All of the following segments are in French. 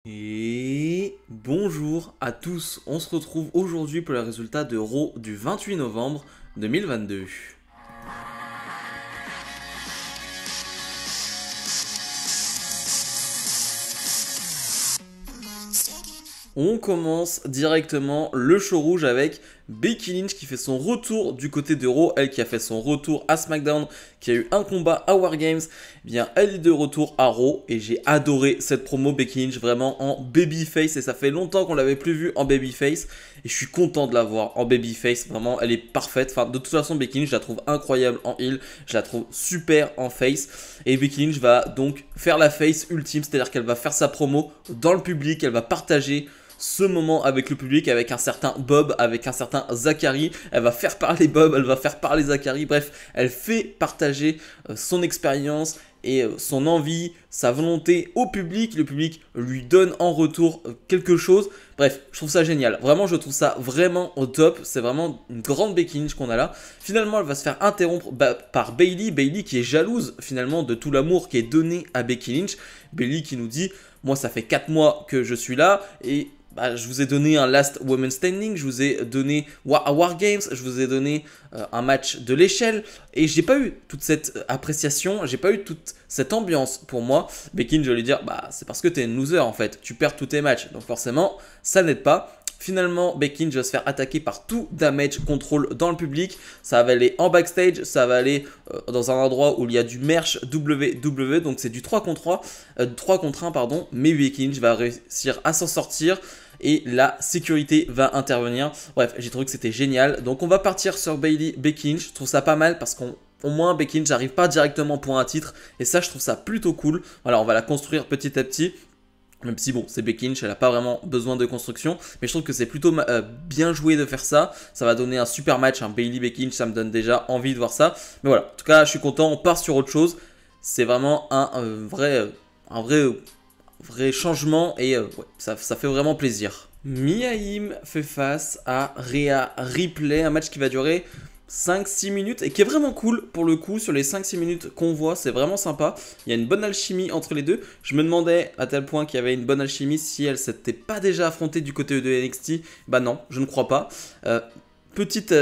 Et bonjour à tous, on se retrouve aujourd'hui pour les résultats de Raw du 28 novembre 2022. On commence directement le show rouge avec Becky Lynch qui fait son retour du côté de Raw, elle qui a fait son retour à SmackDown, qui a eu un combat à War Games. Eh bien, elle est de retour à Raw et j'ai adoré cette promo Becky Lynch vraiment en babyface et ça fait longtemps qu'on l'avait plus vue en babyface et je suis content de la voir en babyface, vraiment elle est parfaite. Enfin, de toute façon Becky Lynch je la trouve incroyable en heel, je la trouve super en face et Becky Lynch va donc faire la face ultime, c'est-à-dire qu'elle va faire sa promo dans le public, elle va partager ce moment avec le public, avec un certain Bob, avec un certain Zachary. Elle va faire parler Bob, elle va faire parler Zachary. Bref, elle fait partager son expérience et son envie, sa volonté au public. Le public lui donne en retour quelque chose. Bref, je trouve ça génial. Vraiment, je trouve ça vraiment au top. C'est vraiment une grande Becky Lynch qu'on a là. Finalement, elle va se faire interrompre par Bayley. Bayley qui est jalouse finalement de tout l'amour qui est donné à Becky Lynch. Bayley qui nous dit, moi ça fait 4 mois que je suis là et je vous ai donné un Last Woman Standing, je vous ai donné à War Games, je vous ai donné un match de l'échelle et j'ai pas eu toute cette appréciation, j'ai pas eu toute cette ambiance pour moi. Becky Lynch, je vais lui dire, c'est parce que t'es une loser en fait, tu perds tous tes matchs, donc forcément ça n'aide pas. Finalement, Becky Lynch va se faire attaquer par tout damage control dans le public. Ça va aller en backstage, ça va aller dans un endroit où il y a du merch WWE. Donc c'est du 3 contre 1, pardon. Mais Becky Lynch va réussir à s'en sortir et la sécurité va intervenir. Bref, j'ai trouvé que c'était génial. Donc on va partir sur Becky Lynch. Je trouve ça pas mal parce qu'au moins Becky Lynch n'arrive pas directement pour un titre. Et ça, je trouve ça plutôt cool. Voilà, on va la construire petit à petit. Même si bon, c'est Becky Lynch, elle n'a pas vraiment besoin de construction. Mais je trouve que c'est plutôt bien joué de faire ça. Ça va donner un super match, un Bayley-Becky Lynch, ça me donne déjà envie de voir ça. Mais voilà, en tout cas, je suis content, on part sur autre chose. C'est vraiment un vrai changement et ouais, ça fait vraiment plaisir. Mia Yim fait face à Rhea Ripley, un match qui va durer 5-6 minutes et qui est vraiment cool pour le coup. Sur les 5-6 minutes qu'on voit, c'est vraiment sympa. Il y a une bonne alchimie entre les deux. Je me demandais à tel point qu'il y avait une bonne alchimie si elle s'était pas déjà affrontée du côté de NXT. Bah non, je ne crois pas. Petite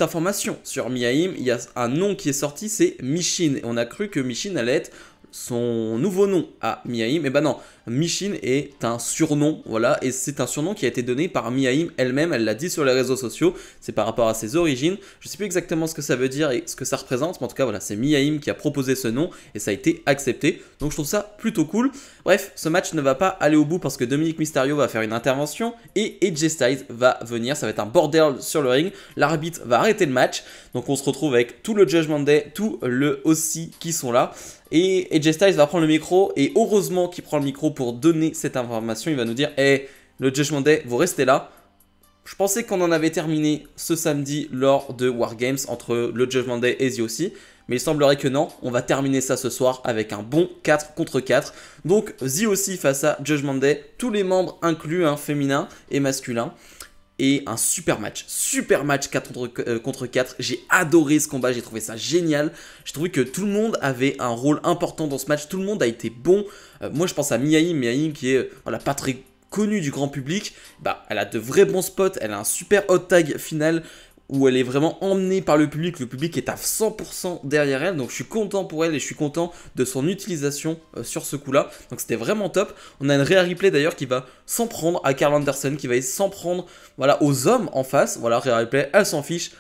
information sur Mia Yim, il y a un nom qui est sorti, c'est Michin. Et on a cru que Michin allait être son nouveau nom à Mia Yim. Et bah non, Michin est un surnom, voilà, et c'est un surnom qui a été donné par Mia Yim elle-même, elle l'a dit sur les réseaux sociaux, c'est par rapport à ses origines. Je sais plus exactement ce que ça veut dire et ce que ça représente, mais en tout cas voilà, c'est Mia Yim qui a proposé ce nom et ça a été accepté, donc je trouve ça plutôt cool. Bref, ce match ne va pas aller au bout parce que Dominic Mysterio va faire une intervention et AJ Styles va venir, ça va être un bordel sur le ring, l'arbitre va arrêter le match, donc on se retrouve avec tout le Judgment Day, tout le OC qui sont là. Et AJ Styles va prendre le micro et heureusement qu'il prend le micro pour donner cette information. Il va nous dire, hey, le Judgment Day, vous restez là. Je pensais qu'on en avait terminé ce samedi lors de War Games entre le Judgment Day et The OC. Mais il semblerait que non, on va terminer ça ce soir avec un bon 4 contre 4. Donc The OC face à Judgment Day, tous les membres inclus, féminins et masculins. Et un super match 4 contre 4, j'ai adoré ce combat, j'ai trouvé ça génial, j'ai trouvé que tout le monde avait un rôle important dans ce match, tout le monde a été bon, moi je pense à Mia Yim qui est voilà, pas très connue du grand public, elle a de vrais bons spots, elle a un super hot tag final, où elle est vraiment emmenée par le public est à 100% derrière elle, donc je suis content pour elle et je suis content de son utilisation sur ce coup-là, donc c'était vraiment top. On a une Rhea Ripley d'ailleurs qui va s'en prendre à Karl Anderson, qui va s'en prendre voilà, aux hommes en face, voilà, Rhea Ripley, elle s'en fiche,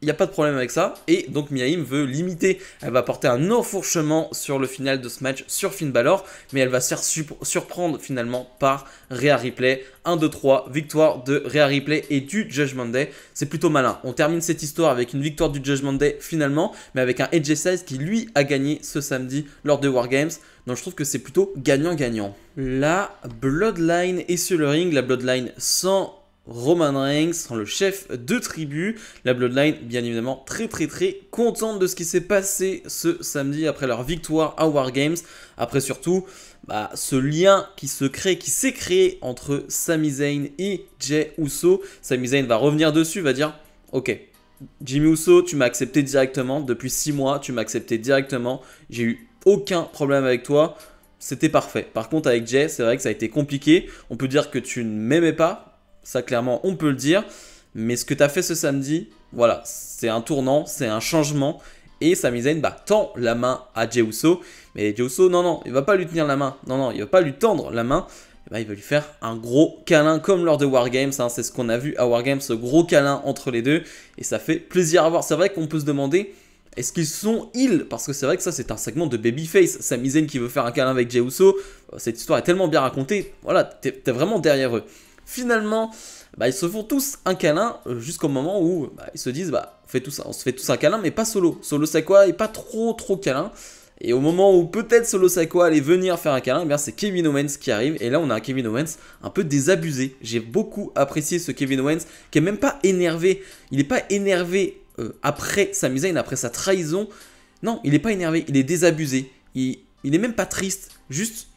il n'y a pas de problème avec ça, et donc Mia Yim veut limiter, elle va porter un enfourchement sur le final de ce match sur Finn Balor, mais elle va se faire surprendre finalement par Rhea Ripley. 1, 2, 3, victoire de Rhea Ripley et du Judgment Day, c'est plutôt malin. On termine cette histoire avec une victoire du Judgment Day finalement, mais avec un AJ Styles qui lui a gagné ce samedi lors de War Games, donc je trouve que c'est plutôt gagnant-gagnant. La Bloodline est sur le ring, la Bloodline sans Roman Reigns, le chef de tribu. La Bloodline, bien évidemment, très contente de ce qui s'est passé ce samedi après leur victoire à War Games. Après surtout, ce lien qui s'est créé entre Sami Zayn et Jey Uso. Sami Zayn va revenir dessus, va dire, ok, Jimmy Uso, tu m'as accepté directement, depuis 6 mois, tu m'as accepté directement, j'ai eu aucun problème avec toi. c'était parfait. Par contre, avec Jay, c'est vrai que ça a été compliqué. On peut dire que tu ne m'aimais pas. Ça, clairement, on peut le dire. Mais ce que tu as fait ce samedi, voilà, c'est un tournant, c'est un changement. Et Sami Zayn tend la main à Jey Uso. Mais Jey Uso, non, il va pas lui tenir la main. Non, il va pas lui tendre la main. Il va lui faire un gros câlin comme lors de War Games. C'est ce qu'on a vu à War Games, ce gros câlin entre les deux. Et ça fait plaisir à voir. C'est vrai qu'on peut se demander, est-ce qu'ils sont heal? Parce que c'est vrai que ça, c'est un segment de babyface. Sami Zayn qui veut faire un câlin avec Jey Uso. Cette histoire est tellement bien racontée. Voilà, t'es vraiment derrière eux. Finalement, ils se font tous un câlin jusqu'au moment où ils se disent, on se fait tous un câlin, mais pas Solo. Solo Sikoa est pas trop câlin. Et au moment où peut-être Solo Sikoa allait venir faire un câlin, c'est Kevin Owens qui arrive. Et là, on a un Kevin Owens un peu désabusé. J'ai beaucoup apprécié ce Kevin Owens qui est même pas énervé. Il n'est pas énervé après Sami Zayn, après sa trahison. Non, il n'est pas énervé, il est désabusé. Il est même pas triste. Juste,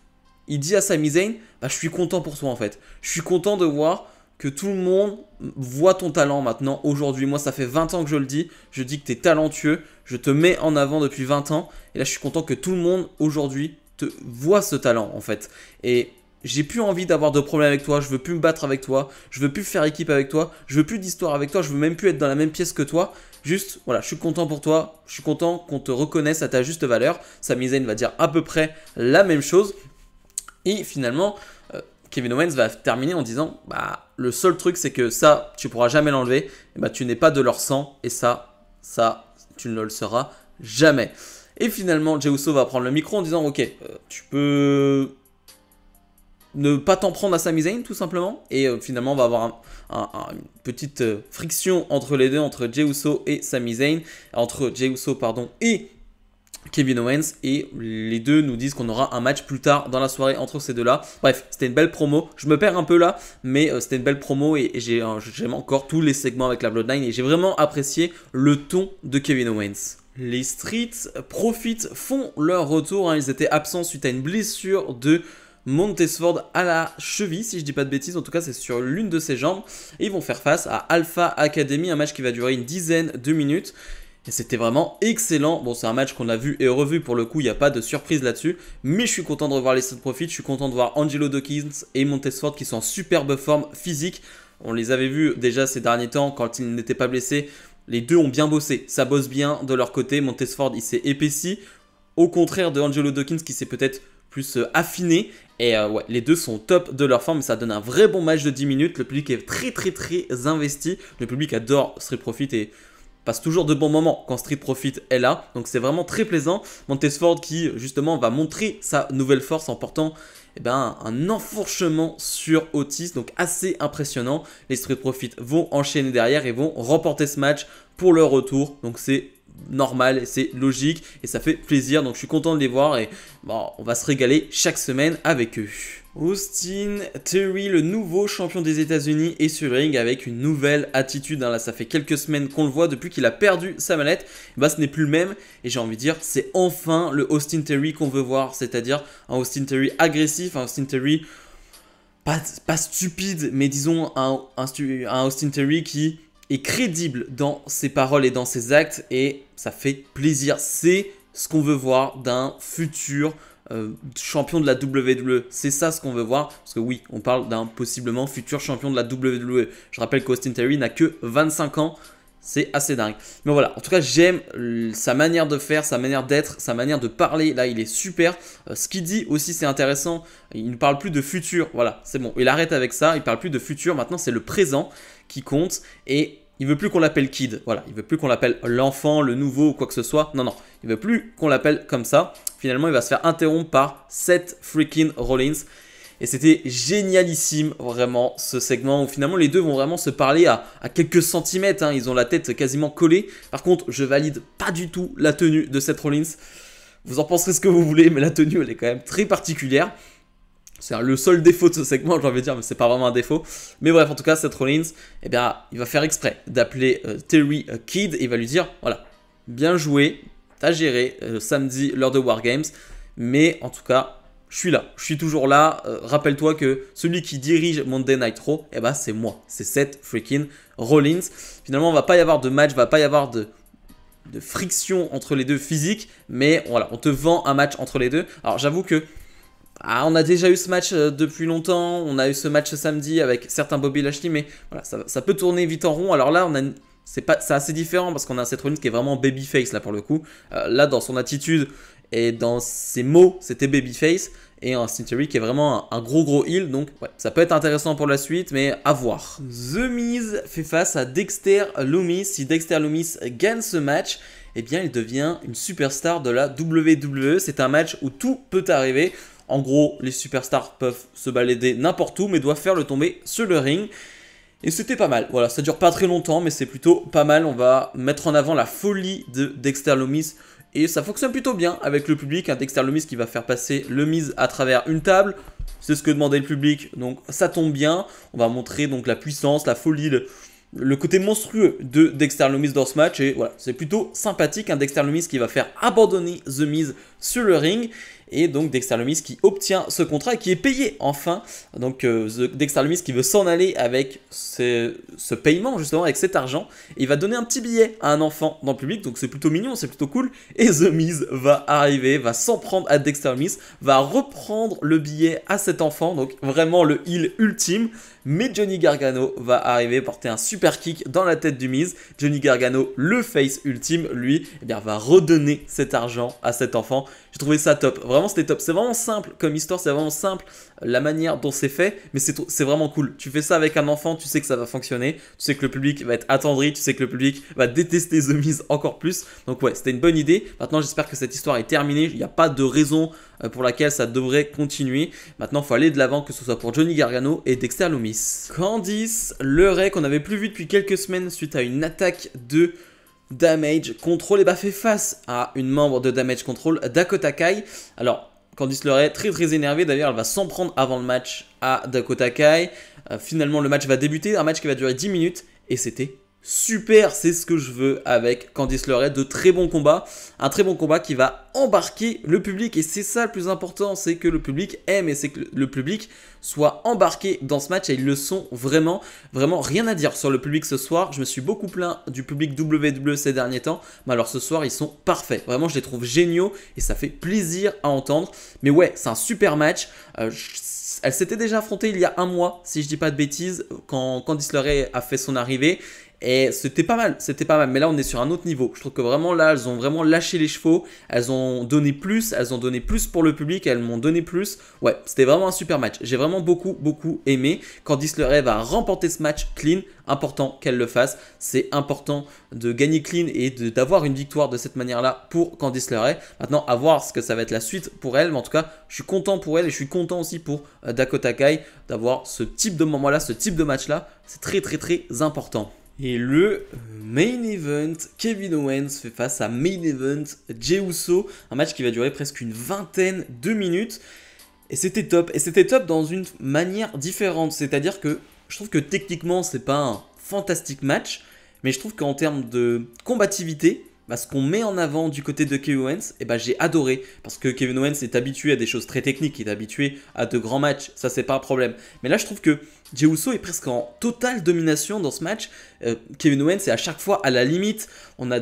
il dit à Sami Zayn, je suis content pour toi en fait. Je suis content de voir que tout le monde voit ton talent maintenant, aujourd'hui. Moi, ça fait 20 ans que je le dis. Je dis que tu es talentueux. Je te mets en avant depuis 20 ans. Et là, je suis content que tout le monde, aujourd'hui, te voit ce talent, en fait. Et j'ai plus envie d'avoir de problème avec toi. Je veux plus me battre avec toi. Je veux plus faire équipe avec toi. Je veux plus d'histoire avec toi. Je veux même plus être dans la même pièce que toi. Juste, voilà, je suis content pour toi. Je suis content qu'on te reconnaisse à ta juste valeur. Sami Zayn va dire à peu près la même chose. Et finalement, Kevin Owens va terminer en disant le seul truc c'est que ça tu pourras jamais l'enlever, tu n'es pas de leur sang et ça tu ne le seras jamais. Et finalement Jey Uso va prendre le micro en disant ok, tu peux ne pas t'en prendre à Sami Zayn tout simplement. Et finalement on va avoir une petite friction entre les deux, entre Jey Uso et Sami Zayn, entre Jey Uso et Kevin Owens, et les deux nous disent qu'on aura un match plus tard dans la soirée entre ces deux-là. Bref, c'était une belle promo. Je me perds un peu là, mais c'était une belle promo et j'aime encore tous les segments avec la Bloodline et j'ai vraiment apprécié le ton de Kevin Owens. Les Street Profits font leur retour. Ils étaient absents suite à une blessure de Montesford à la cheville, si je dis pas de bêtises. En tout cas, c'est sur l'une de ses jambes. Et ils vont faire face à Alpha Academy, un match qui va durer une dizaine de minutes. Et c'était vraiment excellent. Bon, c'est un match qu'on a vu et revu pour le coup, il n'y a pas de surprise là-dessus. Mais je suis content de revoir les Street Profits. Je suis content de voir Angelo Dawkins et Montesford qui sont en superbe forme physique. On les avait vus déjà ces derniers temps quand ils n'étaient pas blessés. Les deux ont bien bossé. Ça bosse bien de leur côté. Montesford, il s'est épaissi. Au contraire de Angelo Dawkins qui s'est peut-être plus affiné. Et ouais, les deux sont top de leur forme. Ça donne un vrai bon match de 10 minutes. Le public est très investi. Le public adore Street Profits et passe toujours de bons moments quand Street Profit est là. Donc c'est vraiment très plaisant. Montesford qui justement va montrer sa nouvelle force en portant un enfourchement sur Otis. Donc assez impressionnant. Les Street Profits vont enchaîner derrière et vont remporter ce match pour leur retour. Donc c'est normal, c'est logique et ça fait plaisir. Donc je suis content de les voir et on va se régaler chaque semaine avec eux. Austin Theory, le nouveau champion des États-Unis, est sur le ring avec une nouvelle attitude. Là, ça fait quelques semaines qu'on le voit depuis qu'il a perdu sa mallette. Ce n'est plus le même. Et j'ai envie de dire, c'est enfin le Austin Theory qu'on veut voir. C'est-à-dire un Austin Theory agressif, un Austin Theory pas stupide, mais disons un Austin Theory qui est crédible dans ses paroles et dans ses actes. Et ça fait plaisir. C'est ce qu'on veut voir d'un futur champion de la WWE. C'est ça ce qu'on veut voir, parce que oui, on parle d'un possiblement futur champion de la WWE. Je rappelle qu'Austin Theory n'a que 25 ans, c'est assez dingue. Mais voilà, en tout cas, j'aime sa manière de faire, sa manière d'être, sa manière de parler. Là, il est super. Ce qu'il dit aussi, c'est intéressant. Il ne parle plus de futur. Voilà, c'est bon. Il arrête avec ça. Il ne parle plus de futur. Maintenant, c'est le présent qui compte. Et il veut plus qu'on l'appelle Kid. Voilà, il veut plus qu'on l'appelle l'enfant, le nouveau ou quoi que ce soit. Non, il veut plus qu'on l'appelle comme ça. Finalement, il va se faire interrompre par Seth freaking Rollins. Et c'était génialissime, vraiment, ce segment où finalement les deux vont vraiment se parler à quelques centimètres. Ils ont la tête quasiment collée. Par contre, je valide pas du tout la tenue de Seth Rollins. Vous en penserez ce que vous voulez, mais la tenue, elle est quand même très particulière. C'est le seul défaut de ce segment, j'ai envie de dire, mais c'est pas vraiment un défaut. Mais bref, en tout cas, Seth Rollins, il va faire exprès d'appeler Theory Kid et il va lui dire, voilà, bien joué, t'as géré samedi lors de War Games, mais en tout cas, je suis là, je suis toujours là. Rappelle-toi que celui qui dirige Monday Night Raw, c'est moi, c'est Seth freaking Rollins. Finalement, il va pas y avoir de match, il va pas y avoir de friction entre les deux physiques, mais voilà, on te vend un match entre les deux. Alors j'avoue que Ah, on a déjà eu ce match depuis longtemps, on a eu ce match samedi avec certains Bobby Lashley, mais voilà, ça peut tourner vite en rond. Alors là, c'est assez différent parce qu'on a Seth Rollins qui est vraiment babyface là pour le coup. Là, dans son attitude et dans ses mots, c'était babyface. Et un Austin Theory qui est vraiment un gros heal. Donc ouais, ça peut être intéressant pour la suite, mais à voir. The Miz fait face à Dexter Lumis. Si Dexter Lumis gagne ce match, eh bien il devient une superstar de la WWE. C'est un match où tout peut arriver. En gros, les superstars peuvent se balader n'importe où, mais doivent faire le tomber sur le ring. Et c'était pas mal. Voilà, ça dure pas très longtemps, mais c'est plutôt pas mal. On va mettre en avant la folie de Dexter Lumis. Et ça fonctionne plutôt bien avec le public. Un Dexter Lumis qui va faire passer le Miz à travers une table. C'est ce que demandait le public, donc ça tombe bien. On va montrer donc la puissance, la folie, le côté monstrueux de Dexter Lumis dans ce match. Et voilà, c'est plutôt sympathique. Un Dexter Lumis qui va faire abandonner The Miz sur le ring. Et donc Dexter Lumis qui obtient ce contrat et qui est payé enfin. Donc Dexter Lumis qui veut s'en aller avec ce paiement justement, avec cet argent. Et il va donner un petit billet à un enfant dans le public. Donc c'est plutôt mignon, c'est plutôt cool. Et The Miz va arriver, va s'en prendre à Dexter Lumis, va reprendre le billet à cet enfant. Donc vraiment le heel ultime. Mais Johnny Gargano va arriver, porter un super kick dans la tête du Miz. Johnny Gargano, le face ultime, lui, eh bien, va redonner cet argent à cet enfant. J'ai trouvé ça top. Vraiment, c'était top. C'est vraiment simple comme histoire, c'est vraiment simple la manière dont c'est fait, mais c'est vraiment cool. Tu fais ça avec un enfant, tu sais que ça va fonctionner. Tu sais que le public va être attendri, tu sais que le public va détester The Miz encore plus. Donc ouais, c'était une bonne idée. Maintenant, j'espère que cette histoire est terminée. Il n'y a pas de raison pour laquelle ça devrait continuer. Maintenant, il faut aller de l'avant, que ce soit pour Johnny Gargano et Dexter Lumis. Candice LeRae, qu'on n'avait plus vu depuis quelques semaines suite à une attaque de Damage Control, et bah fait face à une membre de Damage Control, Dakota Kai. Alors, Candice LeRae, très énervée, d'ailleurs elle va s'en prendre avant le match à Dakota Kai. Finalement le match va débuter, un match qui va durer 10 minutes, et c'était super, c'est ce que je veux avec Candice LeRae, de très bons combats, un très bon combat qui va embarquer le public, et c'est ça le plus important, c'est que le public aime et c'est que le public soit embarqué dans ce match, et ils le sont vraiment rien à dire sur le public ce soir. Je me suis beaucoup plaint du public WWE ces derniers temps, mais alors ce soir ils sont parfaits, vraiment je les trouve géniaux et ça fait plaisir à entendre. Mais ouais, c'est un super match. Elle s'était déjà affrontée il y a un mois, si je dis pas de bêtises, quand Candice LeRae a fait son arrivée. Et c'était pas mal, mais là on est sur un autre niveau. Je trouve que vraiment là, elles ont vraiment lâché les chevaux, elles ont donné plus pour le public, elles m'ont donné plus. Ouais, c'était vraiment un super match, j'ai vraiment beaucoup aimé. Candice LeRae va remporter ce match clean, important qu'elle le fasse. C'est important de gagner clean et d'avoir une victoire de cette manière-là pour Candice LeRae. Maintenant, à voir ce que ça va être la suite pour elle, mais en tout cas, je suis content pour elle et je suis content aussi pour Dakota Kai d'avoir ce type de moment-là, ce type de match-là. C'est très important. Et le main event, Kevin Owens fait face à main event Jey Uso, un match qui va durer presque une vingtaine de minutes. Et c'était top dans une manière différente, c'est-à-dire que je trouve que techniquement c'est pas un fantastique match, mais je trouve qu'en termes de combativité, ce qu'on met en avant du côté de Kevin Owens, j'ai adoré, parce que Kevin Owens est habitué à des choses très techniques, il est habitué à de grands matchs, ça c'est pas un problème. Mais là je trouve que Jey Uso est presque en totale domination dans ce match. Kevin Owens est à chaque fois à la limite, on a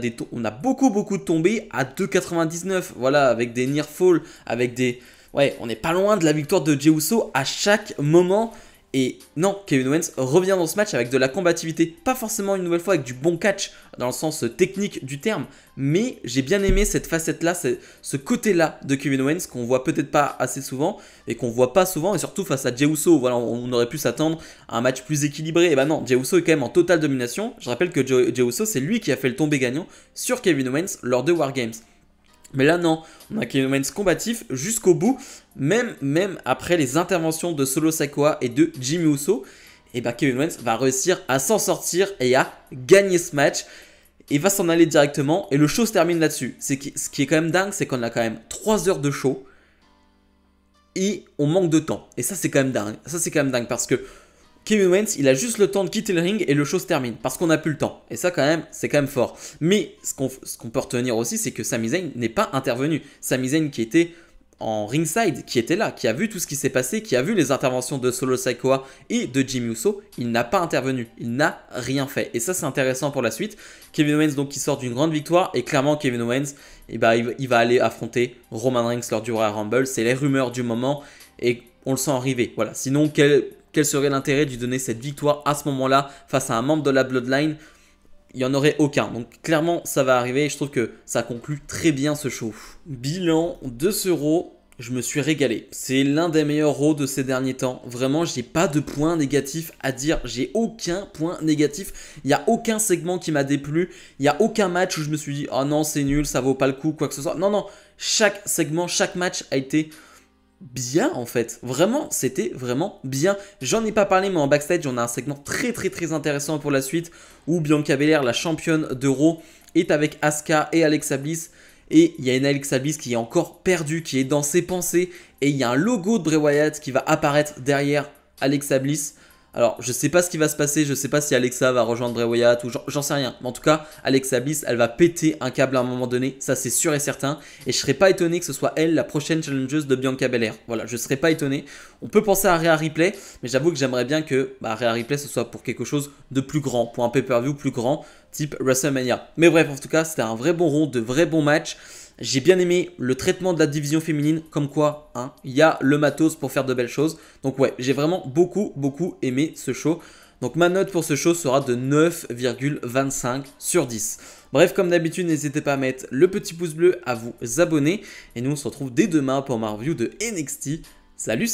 beaucoup de tombées à 2,99, voilà, avec des near fall, avec des... Ouais, on n'est pas loin de la victoire de Jey Uso à chaque moment. Et non, Kevin Owens revient dans ce match avec de la combativité, pas forcément une nouvelle fois avec du bon catch dans le sens technique du terme, mais j'ai bien aimé cette facette-là, ce côté-là de Kevin Owens qu'on voit peut-être pas assez souvent et qu'on voit pas souvent, et surtout face à Jey Uso, voilà, on aurait pu s'attendre à un match plus équilibré. Et non, Jey Uso est quand même en totale domination. Je rappelle que Jey Uso, c'est lui qui a fait le tombé gagnant sur Kevin Owens lors de War Games. Mais là non, on a Kevin Owens combatif jusqu'au bout, même après les interventions de Solo Sikoa et de Jimmy Uso, et Kevin Owens va réussir à s'en sortir et à gagner ce match. Et va s'en aller directement, et le show se termine là-dessus. Ce qui est quand même dingue, c'est qu'on a quand même 3 heures de show, et on manque de temps. Et ça c'est quand même dingue, parce que Kevin Owens, il a juste le temps de quitter le ring et le show se termine parce qu'on n'a plus le temps. Et ça, c'est quand même fort. Mais ce qu'on peut retenir aussi, c'est que Sami Zayn n'est pas intervenu. Sami Zayn qui était en ringside, qui était là, qui a vu tout ce qui s'est passé, qui a vu les interventions de Solo Sikoa et de Jimmy Uso, il n'a pas intervenu, il n'a rien fait. Et ça, c'est intéressant pour la suite. Kevin Owens, donc, qui sort d'une grande victoire, et clairement, Kevin Owens, il va aller affronter Roman Reigns lors du Royal Rumble. C'est les rumeurs du moment. et on le sent arriver. Voilà. Sinon, quel serait l'intérêt de lui donner cette victoire à ce moment-là face à un membre de la Bloodline? Il n'y en aurait aucun. Donc clairement, ça va arriver et je trouve que ça conclut très bien ce show. Bilan de ce Raw, je me suis régalé. C'est l'un des meilleurs Raw de ces derniers temps. Vraiment, j'ai pas de point négatif à dire. J'ai aucun point négatif. Il n'y a aucun segment qui m'a déplu. Il n'y a aucun match où je me suis dit « Oh non, c'est nul, ça vaut pas le coup, quoi que ce soit. » Non, non. Chaque segment, chaque match a été bien en fait. Vraiment, c'était vraiment bien. J'en ai pas parlé, mais en backstage, on a un segment très intéressant pour la suite où Bianca Belair, la championne de Raw, est avec Asuka et Alexa Bliss. Et il y a une Alexa Bliss qui est encore perdue, qui est dans ses pensées. Et il y a un logo de Bray Wyatt qui va apparaître derrière Alexa Bliss. Alors, je sais pas ce qui va se passer, je sais pas si Alexa va rejoindre Bray Wyatt ou j'en sais rien. Mais en tout cas, Alexa Bliss, elle va péter un câble à un moment donné, ça c'est sûr et certain. Et je serais pas étonné que ce soit elle la prochaine challengeuse de Bianca Belair. Voilà, je serais pas étonné. On peut penser à Rhea Ripley, mais j'avoue que j'aimerais bien que Rhea Ripley ce soit pour quelque chose de plus grand, pour un pay-per-view plus grand, type WrestleMania. Mais bref, en tout cas, c'était un vrai bon round, de vrais bons matchs. J'ai bien aimé le traitement de la division féminine, comme quoi, hein, il y a le matos pour faire de belles choses. Donc ouais, j'ai vraiment beaucoup aimé ce show. Donc ma note pour ce show sera de 9,25 sur 10. Bref, comme d'habitude, n'hésitez pas à mettre le petit pouce bleu, à vous abonner. Et nous, on se retrouve dès demain pour ma review de NXT. Salut